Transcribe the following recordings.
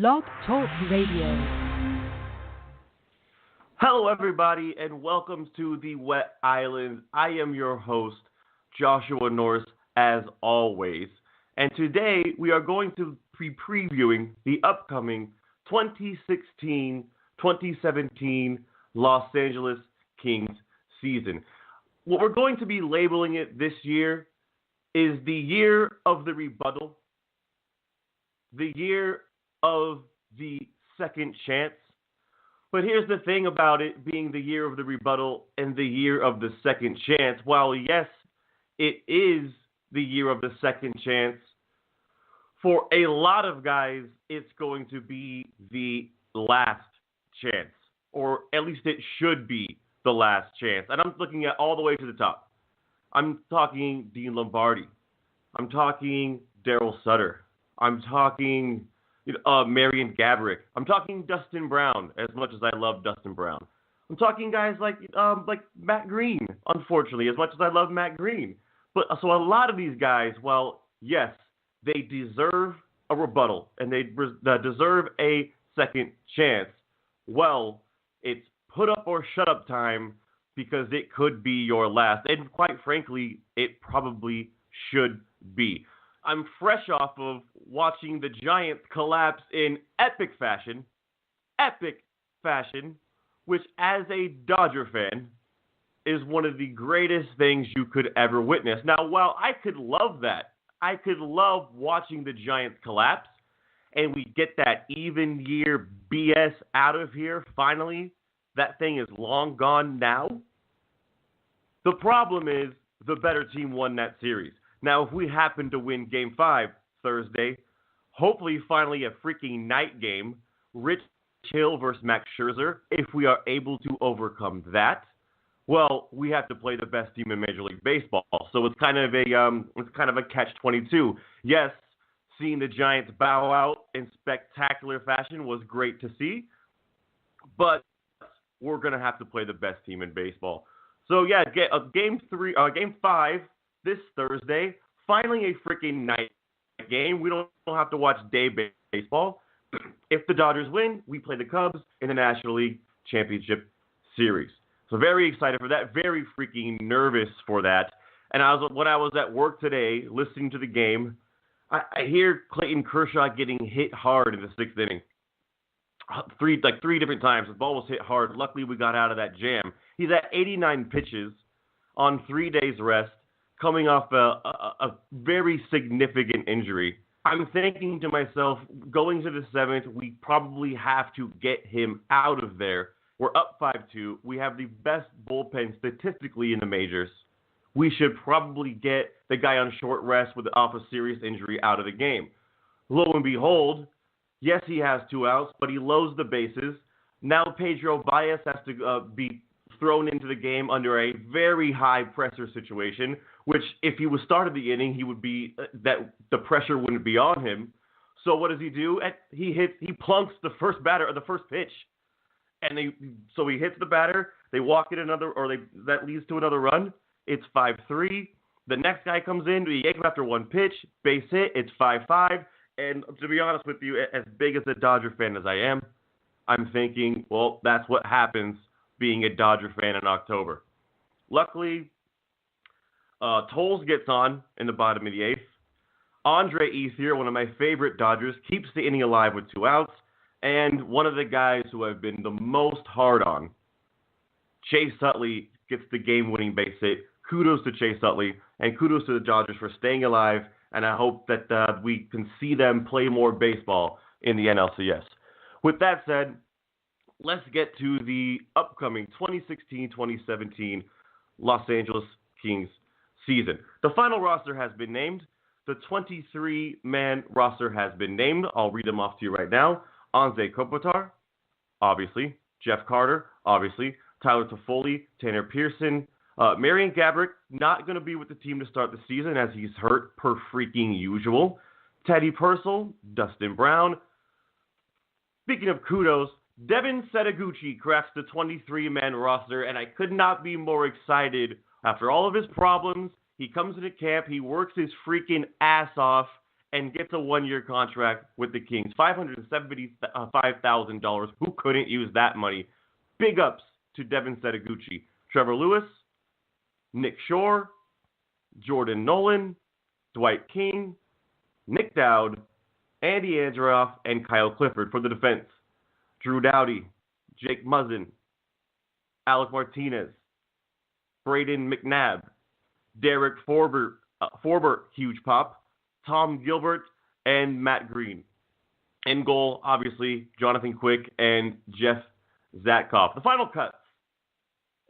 Blog Talk Radio. Hello, everybody, and welcome to the Wet Island. I am your host, Joshua Norris, as always. And today we are going to be previewing the upcoming 2016-2017 Los Angeles Kings season. What we're going to be labeling it this year is the year of the rebuttal, the year of the second chance. But here's the thing about it being the year of the rebuttal and the year of the second chance. While, yes, it is the year of the second chance, for a lot of guys, it's going to be the last chance. Or at least it should be the last chance. And I'm looking at all the way to the top. I'm talking Dean Lombardi. I'm talking Daryl Sutter. I'm talking Marion Gaborik. I'm talking Dustin Brown, as much as I love Dustin Brown. I'm talking guys like Matt Green, unfortunately, as much as I love Matt Green. But so a lot of these guys, well, yes, they deserve a rebuttal and they deserve a second chance. Well, it's put up or shut up time because it could be your last. And quite frankly, it probably should be. I'm fresh off of watching the Giants collapse in epic fashion, which as a Dodger fan is one of the greatest things you could ever witness. Now, while I could love that, I could love watching the Giants collapse, and we get that even year BS out of here, finally, that thing is long gone now. The problem is the better team won that series. Now, if we happen to win Game 5 Thursday, hopefully finally a freaking night game, Rich Hill versus Max Scherzer, if we are able to overcome that, well, we have to play the best team in Major League Baseball. So it's kind of a catch-22. Yes, seeing the Giants bow out in spectacular fashion was great to see, but we're going to have to play the best team in baseball. So yeah, Game 5 this Thursday, finally a freaking night game. We don't have to watch day baseball. If the Dodgers win, we play the Cubs in the National League Championship Series. So very excited for that, very freaking nervous for that. And when I was at work today listening to the game, I hear Clayton Kershaw getting hit hard in the sixth inning. Three different times. The ball was hit hard. Luckily, we got out of that jam. He's at 89 pitches on 3 days rest, coming off a very significant injury. I'm thinking to myself, going to the seventh, we probably have to get him out of there. We're up 5-2. We have the best bullpen statistically in the majors. We should probably get the guy on short rest off a serious injury out of the game. Lo and behold, yes, he has 2 outs, but he loads the bases. Now Pedro Baez has to be thrown into the game under a very high pressure situation, which if he was started the inning, he would be that the pressure wouldn't be on him. So what does he do? He plunks the first batter or the first pitch, and so he hits the batter. They walk it that leads to another run. It's 5-3. The next guy comes in. We yank him after one pitch, base hit. It's 5-5. And to be honest with you, as big as a Dodger fan as I am, I'm thinking, well, that's what happens being a Dodger fan in October. Luckily, Tolles gets on in the bottom of the eighth. Andre Ethier, one of my favorite Dodgers, keeps the inning alive with 2 outs. And one of the guys who I've been the most hard on, Chase Utley, gets the game-winning base hit. Kudos to Chase Utley, and kudos to the Dodgers for staying alive. And I hope that we can see them play more baseball in the NLCS. With that said, let's get to the upcoming 2016-2017 Los Angeles Kings season. The final roster has been named. The 23-man roster has been named. I'll read them off to you right now. Anze Kopitar, obviously. Jeff Carter, obviously. Tyler Toffoli, Tanner Pearson. Marion Gaborik, not going to be with the team to start the season as he's hurt per freaking usual. Teddy Purcell, Dustin Brown. Speaking of kudos, Devin Setaguchi cracks the 23-man roster, and I could not be more excited. After all of his problems, he comes into camp, he works his freaking ass off, and gets a 1-year contract with the Kings. $575,000. Who couldn't use that money? Big ups to Devin Setoguchi, Trevor Lewis, Nick Shore, Jordan Nolan, Dwight King, Nick Dowd, Andy Andreoff, and Kyle Clifford for the defense. Drew Doughty, Jake Muzzin, Alec Martinez, Braden McNabb, Derek Forbert, huge pop, Tom Gilbert, and Matt Green. In goal, obviously, Jonathan Quick and Jeff Zatkoff. The final cuts: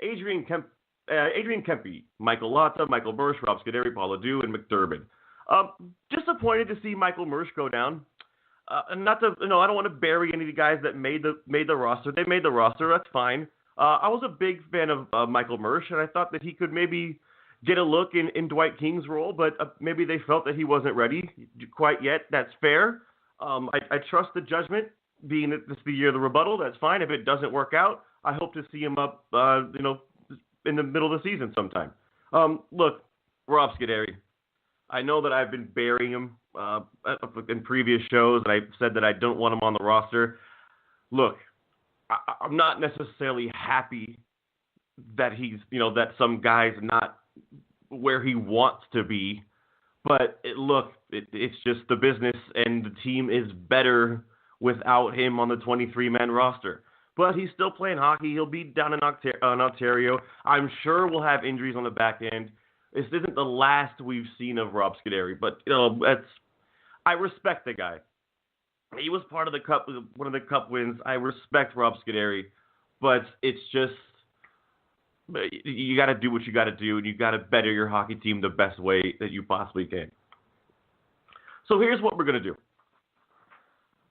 Adrian Kempe, Michael Latta, Michael Bursch, Rob Scuderi, Paul LaDue, and McDermott. Disappointed to see Michael Mersch go down. I don't want to bury any of the guys that made the roster. They made the roster. That's fine. I was a big fan of Michael Mersch, and I thought that he could maybe get a look in Dwight King's role, but maybe they felt that he wasn't ready quite yet. That's fair. I trust the judgment, being that this is the year of the rebuttal. That's fine. If it doesn't work out, I hope to see him up, in the middle of the season sometime. Look, Rob Scuderi. I know that I've been burying him in previous shows, and I've said that I don't want him on the roster. Look, I'm not necessarily happy that that some guy's not where he wants to be, but it's just the business, and the team is better without him on the 23-man roster. But he's still playing hockey. He'll be down in Ontario. I'm sure we'll have injuries on the back end. This isn't the last we've seen of Rob Scuderi, but I respect the guy. He was part of one of the cup wins. I respect Rob Scuderi, but it's just you got to do what you got to do, and you got to better your hockey team the best way that you possibly can. So here's what we're gonna do.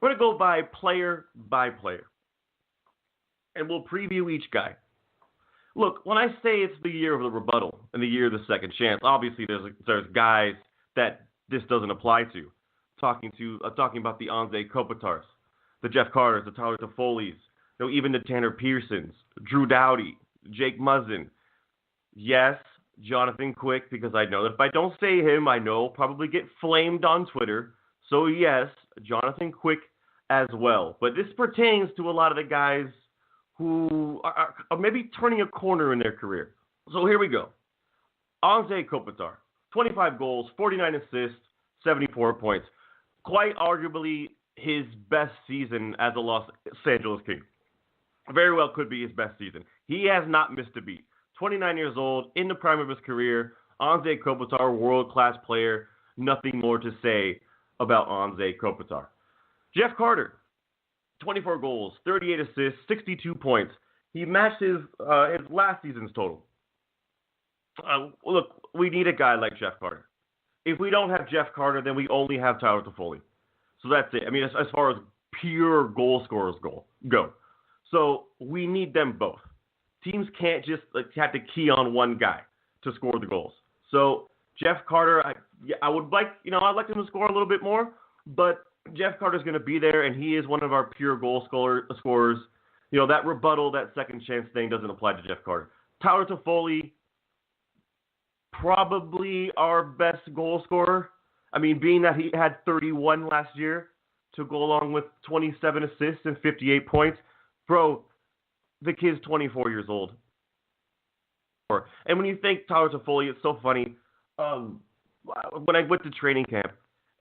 We're gonna go by player, and we'll preview each guy. Look, when I say it's the year of the rebuttal and the year of the second chance, obviously there's guys that this doesn't apply to. Talking about the Anze Kopitars, the Jeff Carters, the Tyler Toffoli's, even the Tanner Pearsons, Drew Doughty, Jake Muzzin. Yes, Jonathan Quick, because I know that if I don't say him, I know I'll probably get flamed on Twitter. So yes, Jonathan Quick as well. But this pertains to a lot of the guys who are maybe turning a corner in their career. So here we go. Anze Kopitar, 25 goals, 49 assists, 74 points. Quite arguably his best season as a Los Angeles King. Very well could be his best season. He has not missed a beat. 29 years old, in the prime of his career. Anze Kopitar, world-class player. Nothing more to say about Anze Kopitar. Jeff Carter, 24 goals, 38 assists, 62 points. He matched his last season's total. Look, we need a guy like Jeff Carter. If we don't have Jeff Carter, then we only have Tyler Toffoli. So that's it. I mean, as far as pure goal scorers go. So we need them both. Teams can't just have to key on one guy to score the goals. So Jeff Carter, I would like, I'd like him to score a little bit more, but Jeff Carter's going to be there, and he is one of our pure goal scorers. That rebuttal, that second chance thing doesn't apply to Jeff Carter. Tyler Toffoli, probably our best goal scorer. I mean, being that he had 31 last year to go along with 27 assists and 58 points. Bro, the kid's 24 years old. And when you think Tyler Toffoli, it's so funny. When I went to training camp,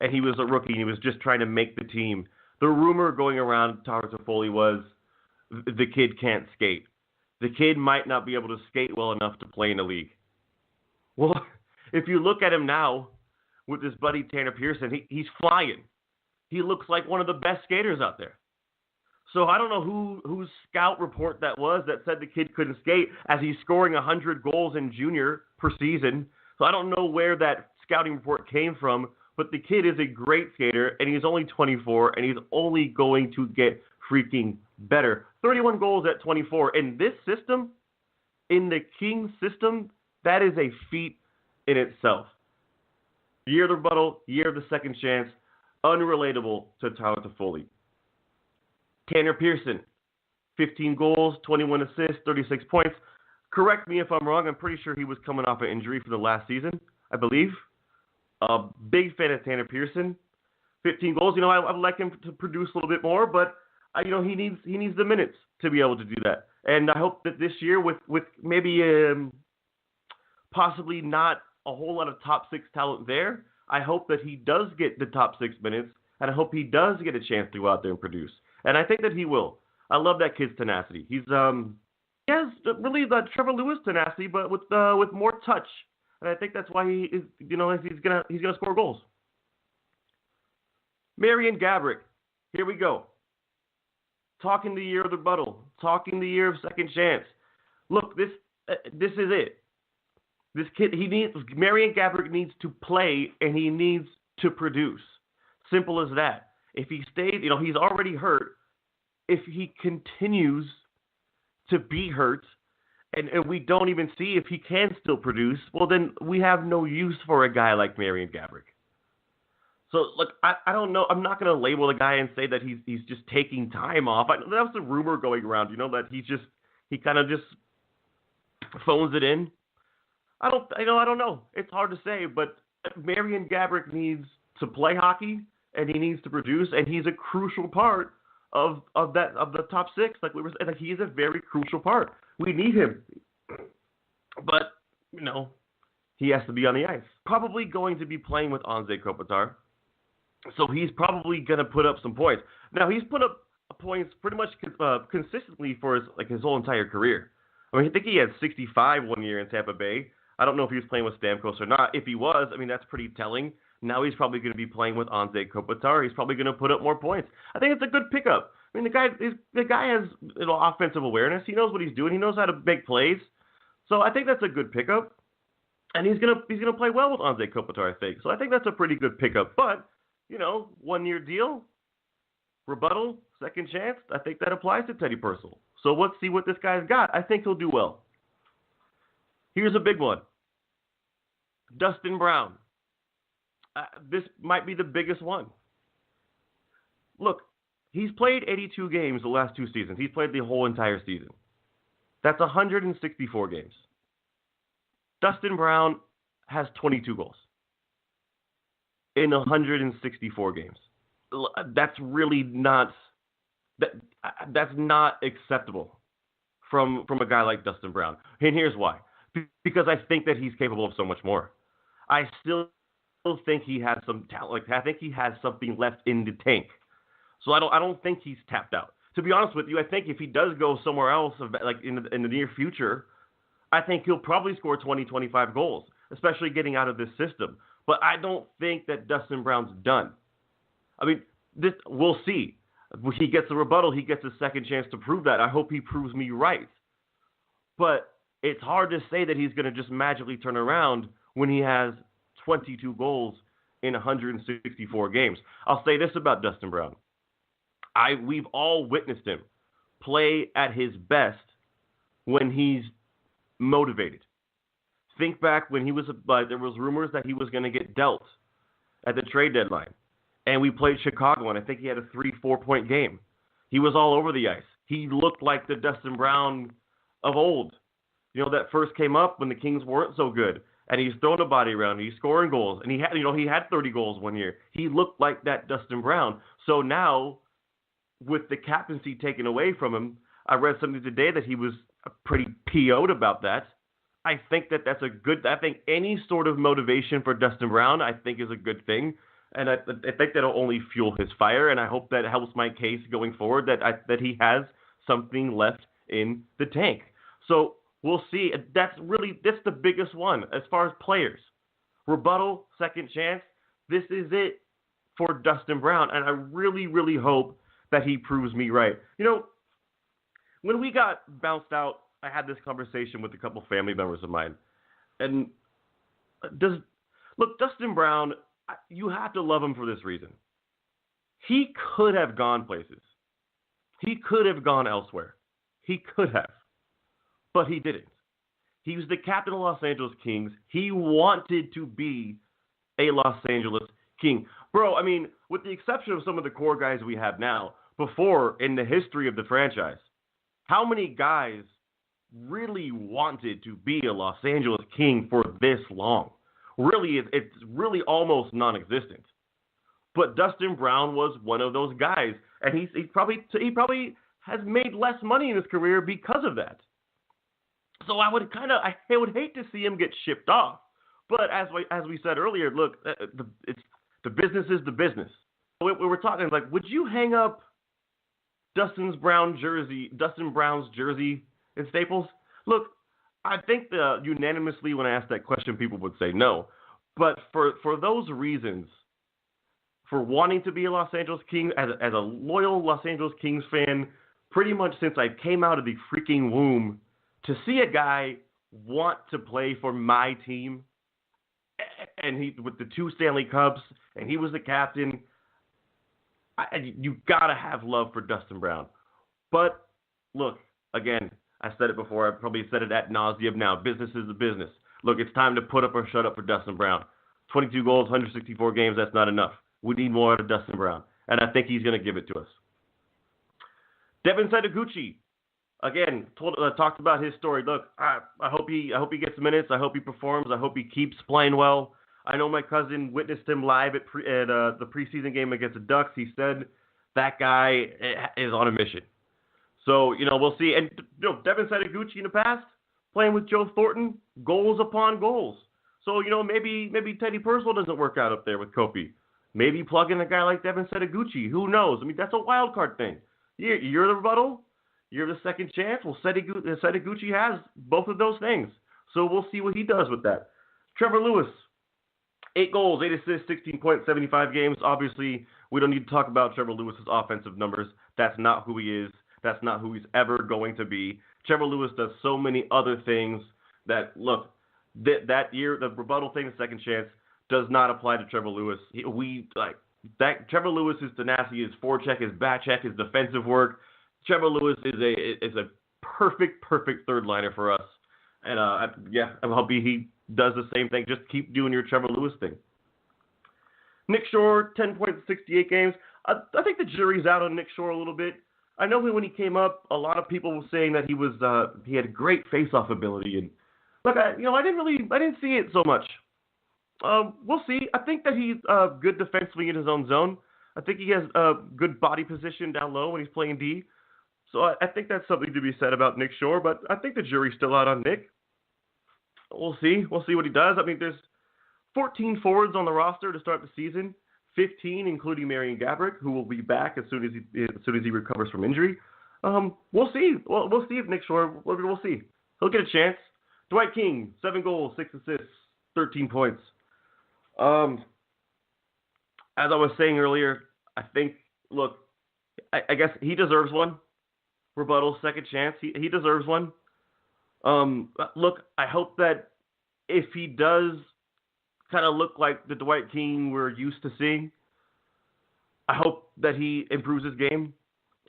and he was a rookie, and he was just trying to make the team, the rumor going around Tyler Toffoli was the kid can't skate. The kid might not be able to skate well enough to play in the league. Well, if you look at him now with his buddy Tanner Pearson, he's flying. He looks like one of the best skaters out there. So I don't know whose scout report that was that said the kid couldn't skate as he's scoring 100 goals in junior per season. So I don't know where that scouting report came from, but the kid is a great skater, and he's only 24, and he's only going to get freaking better. 31 goals at 24. In this system, in the Kings system, that is a feat in itself. Year of the rebuttal, year of the second chance, unrelatable to Tyler Toffoli. Tanner Pearson, 15 goals, 21 assists, 36 points. Correct me if I'm wrong. I'm pretty sure he was coming off an injury for the last season, I believe. Big fan of Tanner Pearson. 15 goals. I'd like him to produce a little bit more, but he needs the minutes to be able to do that. And I hope that this year, with maybe possibly not a whole lot of top six talent there, I hope that he does get the top 6 minutes, and I hope he does get a chance to go out there and produce. And I think that he will. I love that kid's tenacity. He has really the Trevor Lewis tenacity, but with more touch. And I think that's why he is, he's gonna score goals. Marian Gaborik, here we go. Talking the year of the rebuttal, talking the year of second chance. Look, this is it. This kid, Marian Gaborik needs to play, and he needs to produce. Simple as that. If he stays, he's already hurt. If he continues to be hurt, and we don't even see if he can still produce, well, then we have no use for a guy like Marian Gaborik. So, look, I don't know. I'm not going to label the guy and say that he's just taking time off. That was the rumor going around, that he kind of just phones it in. I don't know. It's hard to say, but Marian Gaborik needs to play hockey, and he needs to produce, and he's a crucial part of the top 6. Like we were saying, he is a very crucial part. We need him, but he has to be on the ice. Probably going to be playing with Anze Kopitar. So he's probably going to put up some points. Now, he's put up points pretty much consistently for his whole entire career. I think he had 65 one year in Tampa Bay. I don't know if he was playing with Stamkos or not. If he was, that's pretty telling. Now he's probably going to be playing with Anze Kopitar. He's probably going to put up more points. I think it's a good pickup. The guy has offensive awareness. He knows what he's doing. He knows how to make plays. So I think that's a good pickup. And he's gonna play well with Anze Kopitar, I think. So I think that's a pretty good pickup. But 1-year deal, rebuttal, second chance. I think that applies to Teddy Purcell. So let's see what this guy's got. I think he'll do well. Here's a big one. Dustin Brown. This might be the biggest one. Look, he's played 82 games the last 2 seasons. He's played the whole entire season. That's 164 games. Dustin Brown has 22 goals in 164 games. That's really not that's not acceptable from a guy like Dustin Brown. And here's why. Because I think that he's capable of so much more. I still think he has some talent. I think he has something left in the tank. So I don't think he's tapped out. To be honest with you, I think if he does go somewhere else, like in the near future, I think he'll probably score 20, 25 goals, especially getting out of this system. But I don't think that Dustin Brown's done. We'll see. If he gets a rebuttal, he gets a second chance to prove that. I hope he proves me right. But it's hard to say that he's going to just magically turn around when he has 22 goals in 164 games. I'll say this about Dustin Brown. We've all witnessed him play at his best when he's motivated. Think back when there was rumors that he was going to get dealt at the trade deadline. And we played Chicago, and I think he had a 3-4 point game. He was all over the ice. He looked like the Dustin Brown of old. That first came up when the Kings weren't so good. And he's throwing a body around. He's scoring goals. And he had 30 goals one year. He looked like that Dustin Brown. So now, with the captaincy taken away from him, I read something today that he was pretty PO'd about that. I think that's a good. I think any sort of motivation for Dustin Brown, I think, is a good thing, and I think that'll only fuel his fire. And I hope that helps my case going forward that he has something left in the tank. So we'll see. That's the biggest one as far as players. Rebuttal, second chance. This is it for Dustin Brown, and I really, really hope that he proves me right. When we got bounced out, I had this conversation with a couple family members of mine. And Dustin Brown, you have to love him for this reason. He could have gone places. He could have gone elsewhere. He could have. But he didn't. He was the captain of Los Angeles Kings. He wanted to be a Los Angeles King. Bro, with the exception of some of the core guys we have now, before in the history of the franchise, how many guys really wanted to be a Los Angeles King for this long? Really, it's really almost non-existent. But Dustin Brown was one of those guys, and he probably has made less money in his career because of that. So I would hate to see him get shipped off. But as we said earlier, look, the business is the business. We were talking like, would you hang up Dustin Brown's jersey in Staples? Look, I think unanimously when I asked that question, people would say no. But for those reasons, for wanting to be a Los Angeles King, as a loyal Los Angeles Kings fan, pretty much since I came out of the freaking womb, to see a guy want to play for my team, and he with the 2 Stanley Cups, and he was the captain, you gotta have love for Dustin Brown. But look, again, I said it before. I probably said it ad nauseum now. Business is the business. Look, it's time to put up or shut up for Dustin Brown. 22 goals, 164 games, that's not enough. We need more out of Dustin Brown, and I think he's going to give it to us. Devin Setoguchi, again, talked about his story. Look, I hope he gets minutes. I hope he performs. I hope he keeps playing well. I know my cousin witnessed him live at the preseason game against the Ducks. He said that guy is on a mission. So, we'll see. And Devin Setoguchi in the past, playing with Joe Thornton, goals upon goals. So, maybe Teddy Purcell doesn't work out up there with Kopi. Maybe plug in a guy like Devin Setoguchi. Who knows? I mean, that's a wild card thing. You're the rebuttal. You're the second chance. Well, Setoguchi has both of those things. So we'll see what he does with that. Trevor Lewis, 8 goals, 8 assists, 16.75 games. Obviously, we don't need to talk about Trevor Lewis's offensive numbers. That's not who he is. That's not who he's ever going to be. Trevor Lewis does so many other things that, look, that year, the rebuttal thing, the second chance, does not apply to Trevor Lewis. Trevor Lewis's tenacity, his forecheck, his backcheck, his defensive work. Trevor Lewis is a perfect third liner for us. And I hope he does the same thing. Just keep doing your Trevor Lewis thing. Nick Shore, 10.68 games. I think the jury's out on Nick Shore a little bit. I know when he came up, a lot of people were saying that he had great face-off ability, and look, I didn't see it so much. We'll see. I think that he's good defensively in his own zone. I think he has a good body position down low when he's playing D. So I think that's something to be said about Nick Shore, but I think the jury's still out on Nick. We'll see. We'll see what he does. I mean, there's 14 forwards on the roster to start the season, 15 including Marian Gaborik, who will be back as soon as he recovers from injury. We'll see. We'll see if Nick Shore. We'll see. He'll get a chance. Dwight King, 7 goals, 6 assists, 13 points. As I was saying earlier, I think, look, I guess he deserves one. Rebuttal, second chance. He deserves one. Look, I hope that if he does kind of look like the Dwight King we're used to seeing, I hope that he improves his game.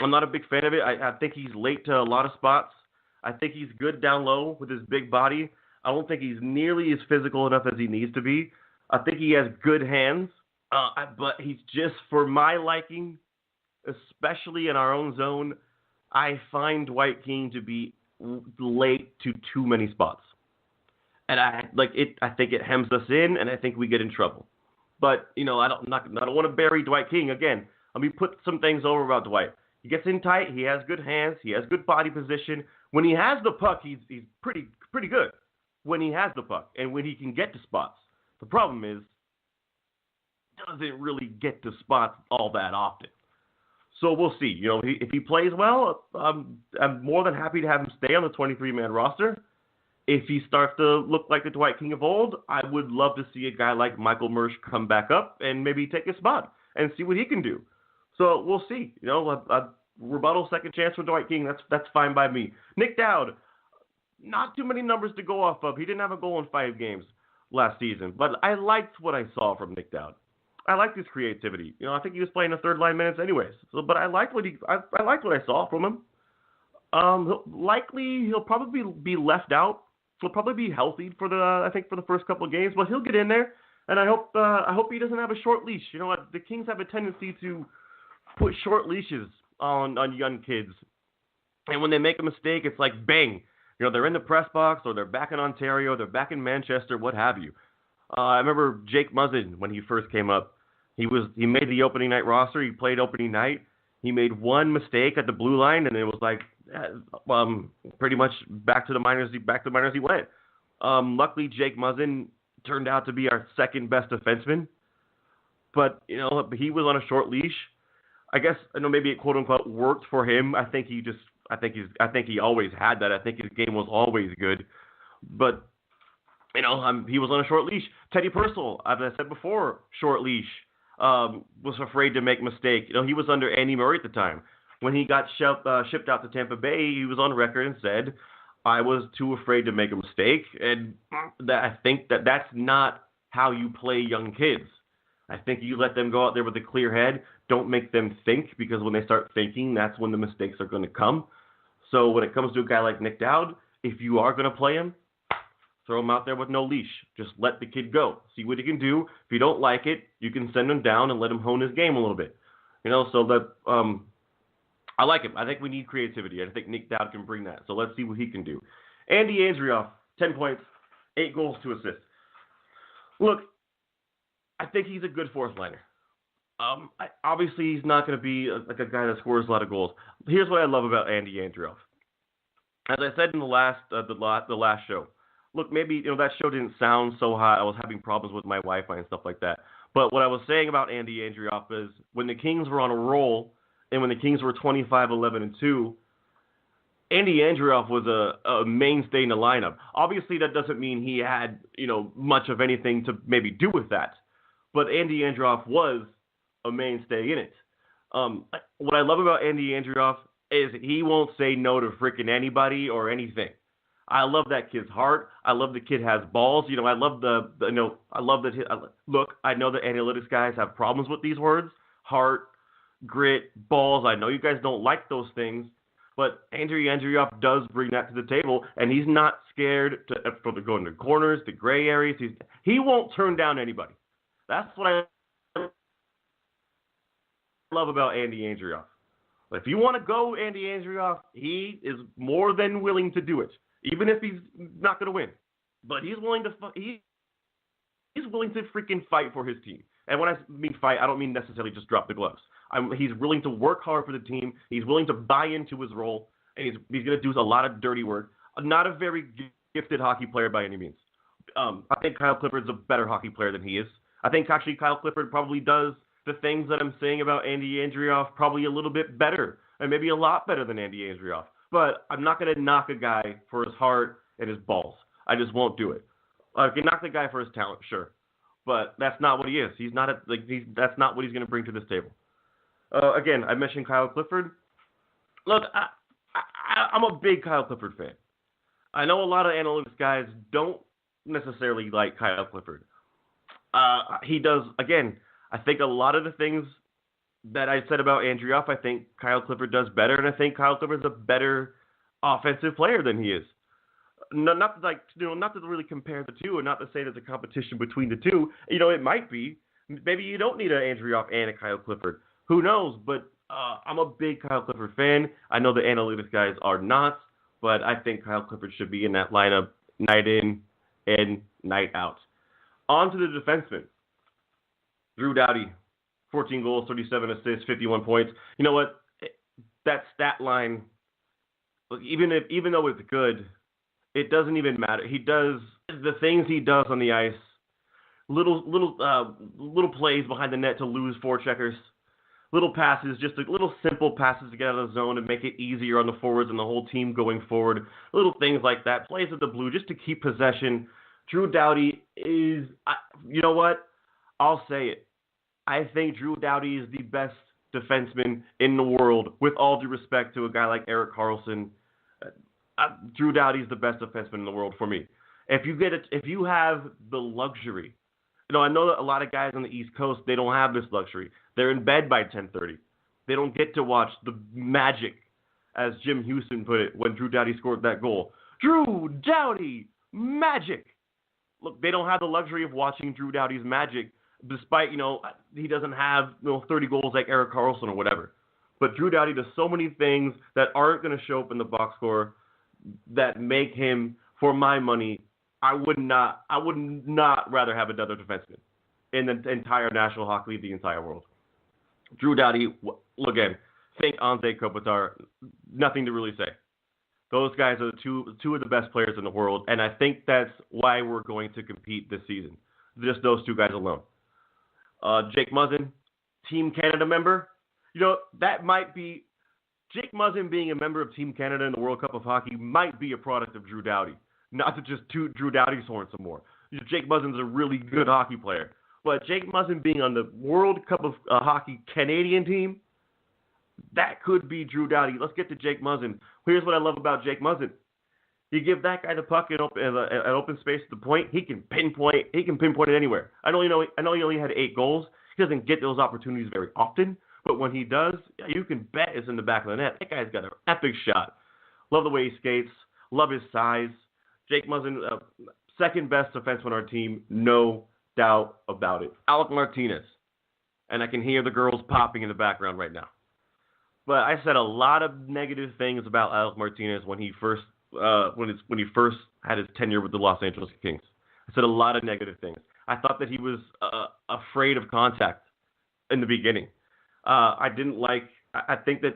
I'm not a big fan of it. I think he's late to a lot of spots. I think he's good down low with his big body. I don't think he's nearly as physical enough as he needs to be. I think he has good hands, but he's just, for my liking, especially in our own zone, I find Dwight King to be late to too many spots. And I think it hems us in, and I think we get in trouble. But, I don't want to bury Dwight King. Again, let me put some things over about Dwight. He gets in tight. He has good hands. He has good body position. When he has the puck, he's pretty good when he has the puck and when he can get to spots. The problem is, doesn't really get to spots all that often. So we'll see. If he plays well, I'm more than happy to have him stay on the 23-man roster. If he starts to look like the Dwight King of old, I would love to see a guy like Michael Mersch come back up and maybe take his spot and see what he can do. So we'll see. A rebuttal second chance for Dwight King, that's fine by me. Nick Dowd, not too many numbers to go off of. He didn't have a goal in 5 games last season, but I liked what I saw from Nick Dowd. I liked his creativity. I think he was playing the third line minutes anyways. So, but I liked what I saw from him. He'll probably be left out. He'll probably be healthy for the first couple of games, but he'll get in there. And I hope he doesn't have a short leash. The Kings have a tendency to put short leashes on young kids, and when they make a mistake, it's like bang. They're in the press box, or they're back in Ontario, they're back in Manchester, what have you. I remember Jake Muzzin when he first came up. He made the opening night roster. He played opening night. He made one mistake at the blue line, and it was like pretty much back to the minors. Back to the minors he went. Luckily, Jake Muzzin turned out to be our second best defenseman, but he was on a short leash. I guess maybe it quote unquote worked for him. I think he always had that. I think his game was always good, but he was on a short leash. Teddy Purcell, as I said before, short leash. Was afraid to make a mistake. He was under Andy Murray at the time. When he got shipped out to Tampa Bay, he was on record and said, I was too afraid to make a mistake. And I think that's not how you play young kids. I think you let them go out there with a clear head. Don't make them think, because when they start thinking, that's when the mistakes are going to come. So when it comes to a guy like Nick Dowd, if you are going to play him, throw him out there with no leash. Just let the kid go. See what he can do. If you don't like it, you can send him down and let him hone his game a little bit. So that I like him. I think we need creativity. I think Nick Dowd can bring that. So let's see what he can do. Andy Andrioff, 10 points, 8 goals, 2 assists. Look, I think he's a good fourth liner. Obviously, he's not going to be like a guy that scores a lot of goals. Here's what I love about Andy Andrioff. As I said in the last show, look, maybe that show didn't sound so hot. I was having problems with my Wi-Fi and stuff like that. But what I was saying about Andy Andrioff is when the Kings were on a roll and when the Kings were 25-11-2, Andy Andrioff was a mainstay in the lineup. Obviously, that doesn't mean he had much of anything to maybe do with that. But Andy Andrioff was a mainstay in it. What I love about Andy Andrioff is he won't say no to freaking anybody or anything. I love that kid's heart. I love the kid has balls. I love look, I know the analytics guys have problems with these words. Heart, grit, balls. I know you guys don't like those things, but Andy Andrioff does bring that to the table, and he's not scared to go into corners, to gray areas. He won't turn down anybody. That's what I love about Andy Andrioff. If you want to go Andy Andrioff, he is more than willing to do it. Even if he's not going to win, but he's willing to freaking fight for his team. And when I mean fight, I don't mean necessarily just drop the gloves. He's willing to work hard for the team. He's willing to buy into his role, and he's going to do a lot of dirty work. Not a very gifted hockey player by any means. I think Kyle Clifford's a better hockey player than he is. I think actually Kyle Clifford probably does the things that I'm saying about Andy Andrioff probably a little bit better, and maybe a lot better than Andy Andrioff. But I'm not going to knock a guy for his heart and his balls. I just won't do it. I can knock the guy for his talent, sure, but that's not what he is. He's not that's not what he's going to bring to this table. Again, I mentioned Kyle Clifford. Look, I'm a big Kyle Clifford fan. I know a lot of analytics guys don't necessarily like Kyle Clifford. He does, again, I think a lot of the things that I said about Andrioff, I think Kyle Clifford does better, and I think Kyle Clifford's a better offensive player than he is. Not to really compare the two, and not to say there's a competition between the two. It might be. Maybe you don't need an Andrioff and a Kyle Clifford. Who knows? But I'm a big Kyle Clifford fan. I know the analytics guys are not, but I think Kyle Clifford should be in that lineup night in and night out. On to the defenseman. Drew Doughty. 14 goals, 37 assists, 51 points. You know what? That stat line, look, even though it's good, it doesn't even matter. He does the things he does on the ice. Little plays behind the net to lose forecheckers. Little passes, just little simple passes to get out of the zone and make it easier on the forwards and the whole team going forward. Little things like that. Plays with the blue just to keep possession. Drew Doughty is, you know what? I'll say it. I think Drew Doughty is the best defenseman in the world, with all due respect to a guy like Erik Karlsson. Drew Doughty is the best defenseman in the world for me. If you have the luxury, I know that a lot of guys on the East Coast, they don't have this luxury. They're in bed by 10:30. They don't get to watch the magic, as Jim Houston put it, when Drew Doughty scored that goal. Drew Doughty, magic. Look, they don't have the luxury of watching Drew Doughty's magic, despite, he doesn't have 30 goals like Erik Karlsson or whatever. But Drew Doughty does so many things that aren't going to show up in the box score that make him, for my money, I would not rather have another defenseman. in the entire National Hockey League, the entire world. Drew Doughty, again, think Anze Kopitar, nothing to really say. Those guys are two of the best players in the world, and I think that's why we're going to compete this season. Just those two guys alone. Jake Muzzin, Team Canada member. That might be Jake Muzzin being a member of Team Canada in the World Cup of Hockey might be a product of Drew Doughty. Not to just toot Drew Doughty's horn some more. Jake Muzzin's a really good hockey player. But Jake Muzzin being on the World Cup of Hockey Canadian team, that could be Drew Doughty. Let's get to Jake Muzzin. Here's what I love about Jake Muzzin. You give that guy the puck in open space at the point, he can pinpoint it anywhere. I know he only had 8 goals. He doesn't get those opportunities very often, but when he does, you can bet it's in the back of the net. That guy's got an epic shot. Love the way he skates. Love his size. Jake Muzzin, second best defenseman on our team, no doubt about it. Alec Martinez, and I can hear the girls popping in the background right now. But I said a lot of negative things about Alec Martinez when he first had his tenure with the Los Angeles Kings. I said a lot of negative things. I thought that he was afraid of contact in the beginning. I think that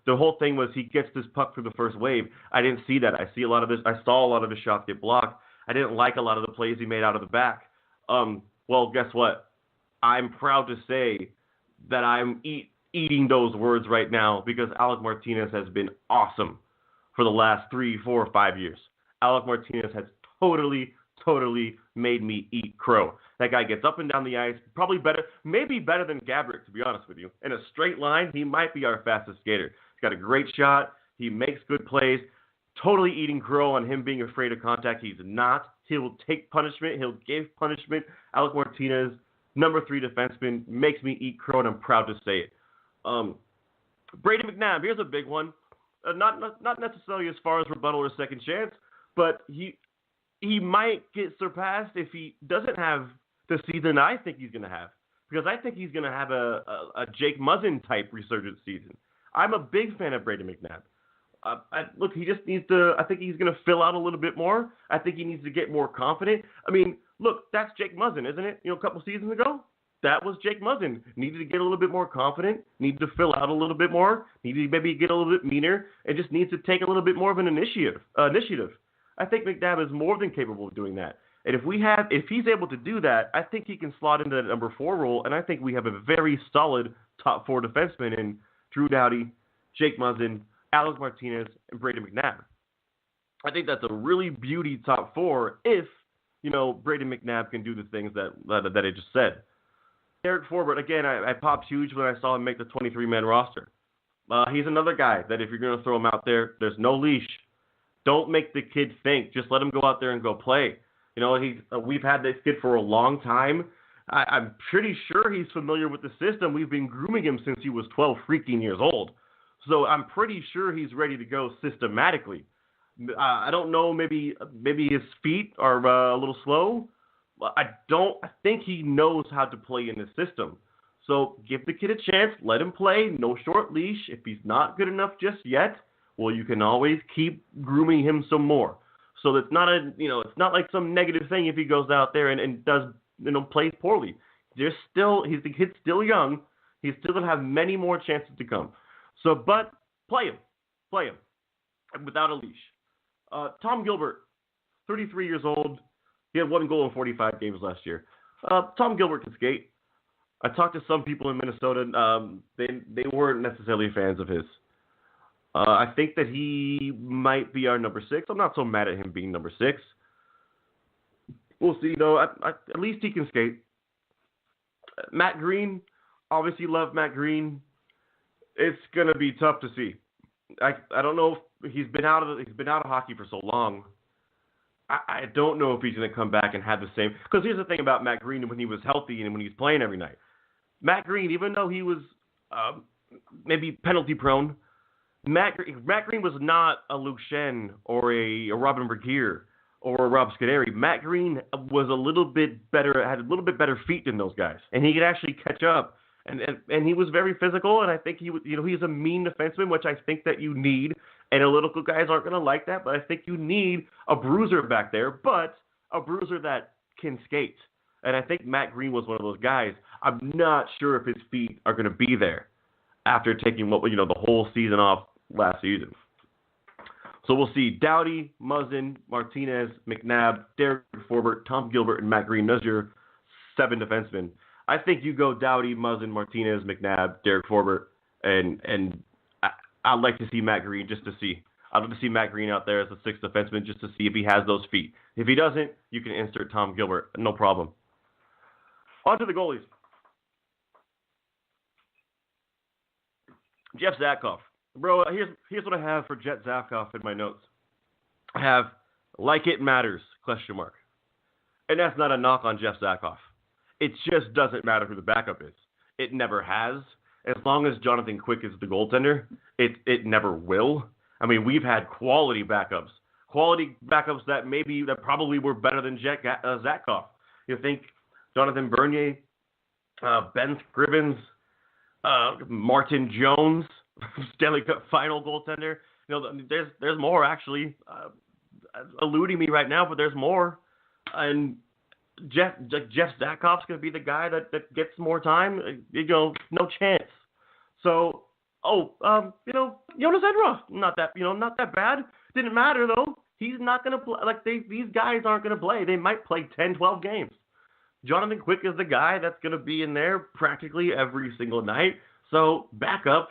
the whole thing was he gets this puck through the first wave. I didn't see that. I saw a lot of his shots get blocked. I didn't like a lot of the plays he made out of the back. Well, guess what? I'm proud to say that I'm eating those words right now because Alec Martinez has been awesome for the last 3, 4, 5 years. Alec Martinez has totally made me eat crow. That guy gets up and down the ice, probably maybe better than Gabrick, to be honest with you. In a straight line, he might be our fastest skater. He's got a great shot. He makes good plays. Totally eating crow on him being afraid of contact. He's not. He will take punishment. He'll give punishment. Alec Martinez, number 3 defenseman, makes me eat crow, and I'm proud to say it. Brady McNabb, here's a big one. Not necessarily as far as rebuttal or second chance, but he might get surpassed if he doesn't have the season I think he's going to have. Because I think he's going to have a Jake Muzzin type resurgence season. I'm a big fan of Brady McNabb. He just needs to. I think he's going to fill out a little bit more. I think he needs to get more confident. I mean, look, that's Jake Muzzin, isn't it? A couple seasons ago, that was Jake Muzzin. Needed to get a little bit more confident. Needed to fill out a little bit more. Needed to maybe get a little bit meaner. And just needs to take a little bit more of an initiative. I think McNabb is more than capable of doing that. And if he's able to do that, I think he can slot into that number 4 role. And I think we have a very solid top 4 defenseman in Drew Doughty, Jake Muzzin, Alec Martinez, and Brady McNabb. I think that's a really beauty top 4 if, Brady McNabb can do the things that I just said. Derek Forbort, again, I popped huge when I saw him make the 23-man roster. He's another guy that if you're going to throw him out there, there's no leash. Don't make the kid think. Just let him go out there and go play. We've had this kid for a long time. I'm pretty sure he's familiar with the system. We've been grooming him since he was 12 freaking years old. So I'm pretty sure he's ready to go systematically. I don't know, maybe his feet are a little slow. I think he knows how to play in the system. So give the kid a chance, let him play, no short leash. If he's not good enough just yet, well, you can always keep grooming him some more. So it's not it's not like some negative thing if he goes out there and does, plays poorly. The kid's still young. He's still going to have many more chances to come. So, but play him without a leash. Tom Gilbert, 33 years old. He had 1 goal in 45 games last year. Tom Gilbert can skate. I talked to some people in Minnesota. They weren't necessarily fans of his. I think that he might be our number 6. I'm not so mad at him being number 6. We'll see, though. At least he can skate. Matt Green, obviously love Matt Green. It's gonna be tough to see. I don't know if he's been out of hockey for so long. I don't know if he's gonna come back and have the same. Because here's the thing about Matt Green when he was healthy and when he was playing every night. Matt Green, even though he was maybe penalty prone, Matt Green was not a Luke Shen or a Robin Bergier or a Rob Scuderi. Matt Green was a little bit better, had a little bit better feet than those guys, and he could actually catch up. And he was very physical, and I think he's a mean defenseman, which I think that you need. Analytical guys aren't going to like that, but I think you need a bruiser back there, but a bruiser that can skate. And I think Matt Green was one of those guys. I'm not sure if his feet are going to be there after taking the whole season off last season. So we'll see Doughty, Muzzin, Martinez, McNabb, Derek Forbert, Tom Gilbert, and Matt Green. Those are your 7 defensemen. I think you go Doughty, Muzzin, Martinez, McNabb, Derek Forbert, and I'd like to see Matt Green just to see. I'd like to see Matt Green out there as a 6th defenseman just to see if he has those feet. If he doesn't, you can insert Tom Gilbert. No problem. On to the goalies. Jeff Zatkoff. Bro, here's what I have for Jet Zatkoff in my notes. I have, like it matters, ? And that's not a knock on Jeff Zatkoff. It just doesn't matter who the backup is. It never has. As long as Jonathan Quick is the goaltender, it never will. I mean, we've had quality backups that probably were better than Zatkoff. You think Jonathan Bernier, Ben Scrivens, Martin Jones, Stanley Cup final goaltender. There's more actually. Eluding me right now, but there's more. And Jeff Zatkoff's going to be the guy that gets more time. No chance. So, Jonas Edroff, not that bad. Didn't matter though. He's not going to play. These guys aren't going to play. They might play 10, 12 games. Jonathan Quick is the guy that's going to be in there practically every single night. So back up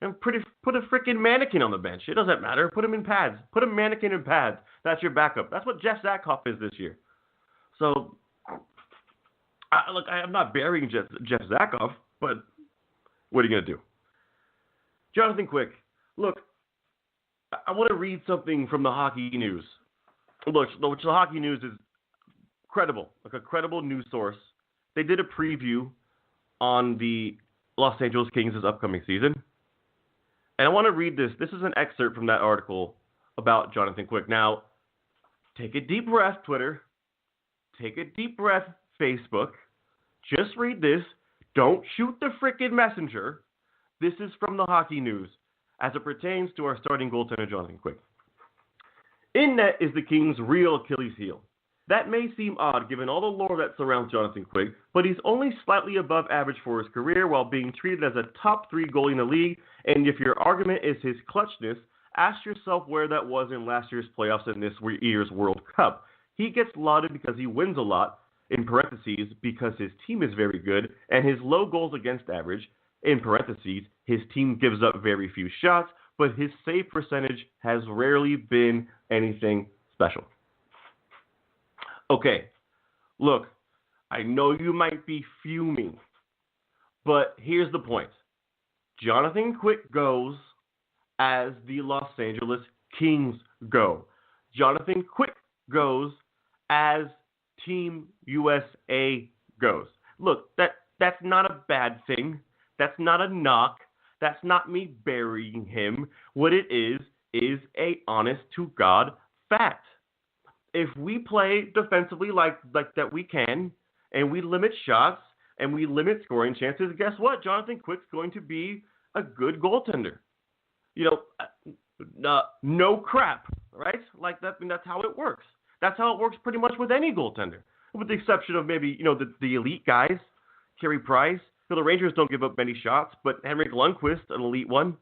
and put a freaking mannequin on the bench. It doesn't matter. Put him in pads. Put a mannequin in pads. That's your backup. That's what Jeff Zatkoff is this year. So, I'm not burying Jeff Zatkoff, but what are you going to do? Jonathan Quick. Look, I want to read something from the Hockey News. Look, the Hockey News is credible, like a credible news source. They did a preview on the Los Angeles Kings' upcoming season. And I want to read this. This is an excerpt from that article about Jonathan Quick. Now, take a deep breath, Twitter. Take a deep breath, Facebook. Just read this. Don't shoot the frickin' messenger. This is from the Hockey News as it pertains to our starting goaltender, Jonathan Quick. In net is the Kings' real Achilles heel. That may seem odd given all the lore that surrounds Jonathan Quick, but he's only slightly above average for his career while being treated as a top 3 goalie in the league, and if your argument is his clutchness, ask yourself where that was in last year's playoffs and this year's World Cup. He gets lauded because he wins a lot, in parentheses, because his team is very good, and his low goals against average, in parentheses, his team gives up very few shots, but his save percentage has rarely been anything special. Okay, look, I know you might be fuming, but here's the point. Jonathan Quick goes as the Los Angeles Kings go. Jonathan Quick goes as Team USA goes. Look, that's not a bad thing. That's not a knock. That's not me burying him. What it is a honest-to-God fact. If we play defensively like that we can, and we limit shots, and we limit scoring chances, guess what? Jonathan Quick's going to be a good goaltender. No crap, right? Like that. That's how it works. That's how it works pretty much with any goaltender, with the exception of maybe the elite guys, Carey Price. The Rangers don't give up many shots, but Henrik Lundqvist, an elite one.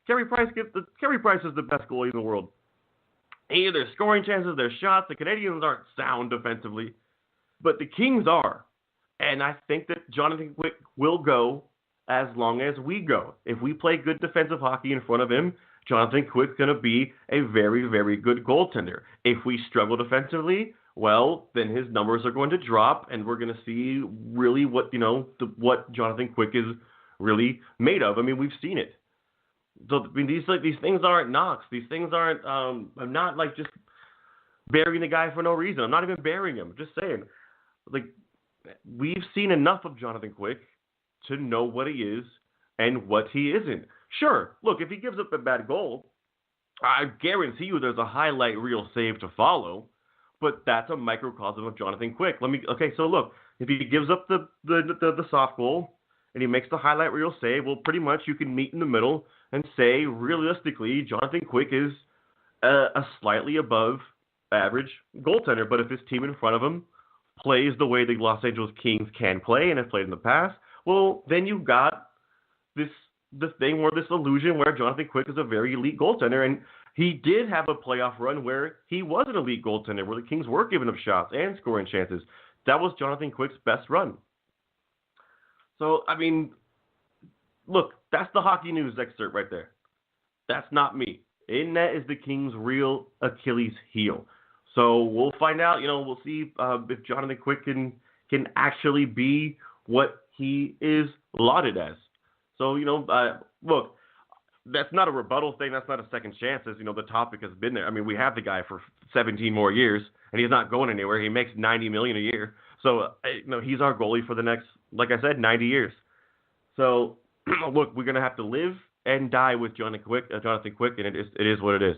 Carey Price is the best goalie in the world. Hey, their scoring chances, their shots. The Canadians aren't sound defensively, but the Kings are. And I think that Jonathan Quick will go as long as we go. If we play good defensive hockey in front of him, Jonathan Quick's going to be a very, very good goaltender. If we struggle defensively, well, then his numbers are going to drop, and we're going to see really what Jonathan Quick is really made of. I mean, we've seen it. So these things aren't knocks. These things aren't. I'm not like just burying the guy for no reason. I'm not even burying him. I'm just saying, we've seen enough of Jonathan Quick to know what he is and what he isn't. Sure, look, if he gives up a bad goal, I guarantee you there's a highlight reel save to follow. But that's a microcosm of Jonathan Quick. So look, if he gives up the soft goal and he makes the highlight reel save, well, pretty much you can meet in the middle and say, realistically, Jonathan Quick is a slightly above average goaltender. But if his team in front of him plays the way the Los Angeles Kings can play and have played in the past, well, then you got this illusion where Jonathan Quick is a very elite goaltender, and he did have a playoff run where he was an elite goaltender, where the Kings were giving up shots and scoring chances. That was Jonathan Quick's best run. So, I mean, look, that's the Hockey News excerpt right there. That's not me. In net is the Kings' real Achilles heel. So we'll find out. We'll see if Jonathan Quick can actually be what he is lauded as. So, look, that's not a rebuttal thing. That's not a second chance. As the topic has been there. I mean, we have the guy for 17 more years, and he's not going anywhere. He makes $90 million a year. So, he's our goalie for the next, like I said, 90 years. So, look, we're going to have to live and die with Jonathan Quick, and it is what it is.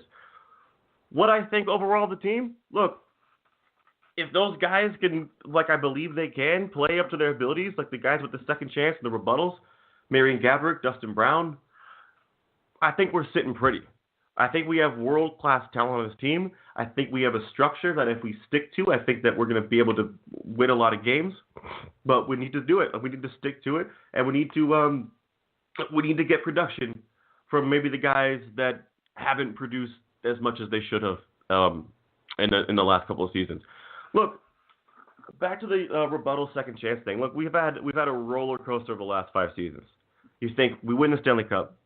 What I think overall of the team, look, if those guys can, like I believe they can, play up to their abilities, like the guys with the second chance and the rebuttals, Marian Gaborik, Dustin Brown, I think we're sitting pretty. I think we have world-class talent on this team. I think we have a structure that if we stick to, I think that we're going to be able to win a lot of games. But we need to do it. We need to stick to it, and we need to get production from maybe the guys that haven't produced as much as they should have in the last couple of seasons. Look, back to the rebuttal second chance thing. Look, we've had a roller coaster over the last 5 seasons. You think we win the Stanley Cup,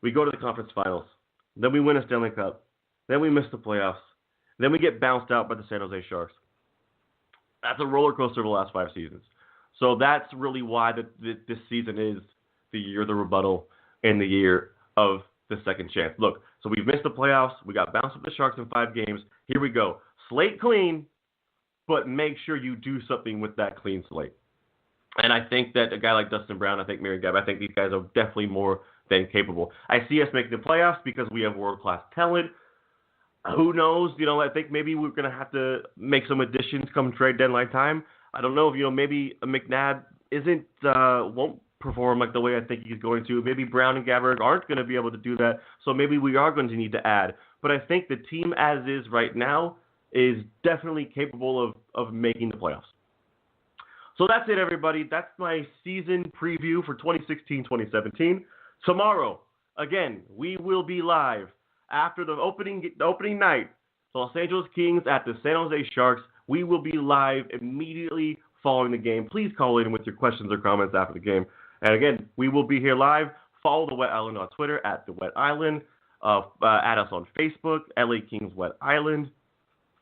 we go to the conference finals, then we win a Stanley Cup, then we miss the playoffs, then we get bounced out by the San Jose Sharks. That's a roller coaster over the last 5 seasons. So that's really why this season is the year of the rebuttal and the year of the second chance. Look, so we've missed the playoffs. We got bounced with the Sharks in 5 games. Here we go. Slate clean, but make sure you do something with that clean slate. And I think that a guy like Dustin Brown, I think Marian Gaborik, I think these guys are definitely more than capable. I see us making the playoffs because we have world-class talent. Who knows? I think maybe we're going to have to make some additions come trade deadline time. I don't know if, maybe McNabb won't perform like the way I think he's going to. Maybe Brown and Gaborik aren't going to be able to do that, so maybe we are going to need to add. But I think the team as is right now is definitely capable of making the playoffs. So that's it, everybody. That's my season preview for 2016-2017. Tomorrow, again, we will be live after the opening night. Los Angeles Kings at the San Jose Sharks. We will be live immediately following the game. Please call in with your questions or comments after the game. And again, we will be here live. Follow the Wet Island on Twitter at the Wet Island. Add us on Facebook, LA Kings Wet Island.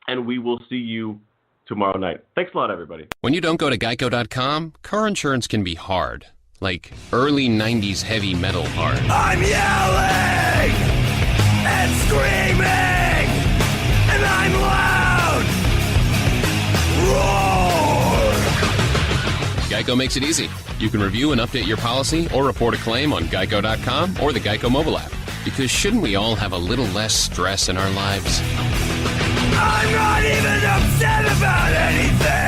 And we will see you tomorrow night. Thanks a lot, everybody. When you don't go to Geico.com, car insurance can be hard. Like early 90s heavy metal hard. I'm yelling and screaming and I'm loud. Roar! Geico makes it easy. You can review and update your policy or report a claim on Geico.com or the Geico mobile app. Because shouldn't we all have a little less stress in our lives? I'm not even upset about anything.